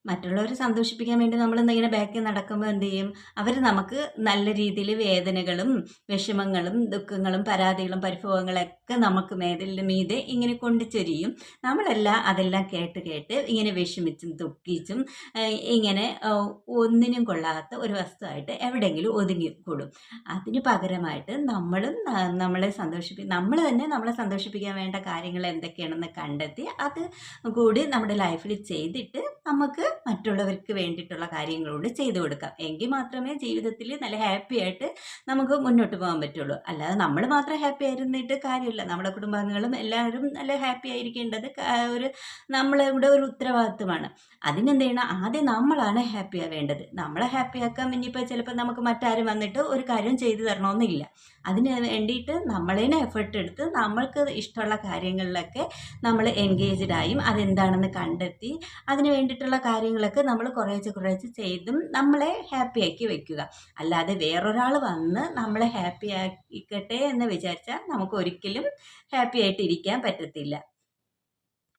മറ്റുള്ളവരെ സന്തോഷിപ്പിക്കാൻ വേണ്ടി നമ്മൾ ഇങ്ങനെ ബാക്കിൽ നടക്കുമ്പോൾ എന്ത് ചെയ്യും? അവർ നമുക്ക് നല്ല രീതിയിൽ വേദനകളും വിഷമങ്ങളും ദുഃഖങ്ങളും പരാതികളും പരിഭവങ്ങളൊക്കെ നമുക്ക് മീതെ ഇങ്ങനെ കൊണ്ടുചൊരിയും. നമ്മളെല്ലാം അതെല്ലാം കേട്ട് കേട്ട് ഇങ്ങനെ വിഷമിച്ചും ദുഃഖിച്ചും ഇങ്ങനെ ഒന്നിനും കൊള്ളാത്ത ഒരു വസ്തുവായിട്ട് എവിടെയെങ്കിലും ഒതുങ്ങിക്കൂടും. അതിന് പകരമായിട്ട് നമ്മളും നമ്മൾ തന്നെ നമ്മളെ സന്തോഷിപ്പിക്കാൻ വേണ്ട കാര്യങ്ങൾ എന്തൊക്കെയാണെന്ന് കണ്ടെത്തി അത് കൂടി നമ്മുടെ ലൈഫിൽ ചെയ്തിട്ട് നമുക്ക് മറ്റുള്ളവർക്ക് വേണ്ടിയിട്ടുള്ള കാര്യങ്ങളോട് ചെയ്തു കൊടുക്കാം. എങ്കിൽ മാത്രമേ ജീവിതത്തിൽ നല്ല ഹാപ്പി ആയിട്ട് നമുക്ക് മുന്നോട്ട് പോകാൻ പറ്റുള്ളൂ. അല്ലാതെ നമ്മൾ മാത്രം ഹാപ്പി ആയിരുന്നിട്ട് കാര്യമില്ല. നമ്മുടെ കുടുംബാംഗങ്ങളും എല്ലാവരും നല്ല ഹാപ്പി ആയിരിക്കേണ്ടത് നമ്മളുടെ ഒരു ഉത്തരവാദിത്വമാണ്. അതിനെന്ത് ചെയ്യണം? ആദ്യം നമ്മളാണ് ഹാപ്പി ആവേണ്ടത്. നമ്മളെ ഹാപ്പി ആക്കാൻ ഇനിയിപ്പോൾ ചിലപ്പോൾ നമുക്ക് മറ്റാരും വന്നിട്ട് ഒരു കാര്യം ചെയ്തു തരണമെന്നില്ല. അതിന് വേണ്ടിയിട്ട് നമ്മളേനെ എഫേർട്ട് എടുത്ത് നമ്മൾക്ക് ഇഷ്ടമുള്ള കാര്യങ്ങളിലൊക്കെ നമ്മൾ എൻഗേജ്ഡ് ആയും അതെന്താണെന്ന് കണ്ടെത്തി അതിന് വേണ്ടിയിട്ടുള്ള കാര്യങ്ങളൊക്കെ നമ്മൾ കുറേശ്ശെ ചെയ്തും നമ്മളെ ഹാപ്പിയാക്കി വെക്കുക. അല്ലാതെ വേറൊരാൾ വന്ന് നമ്മളെ ഹാപ്പി ആക്കിക്കട്ടെ എന്ന് വിചാരിച്ചാൽ നമുക്ക് ഒരിക്കലും ഹാപ്പി ആയിട്ട് ഇരിക്കാൻ പറ്റത്തില്ല.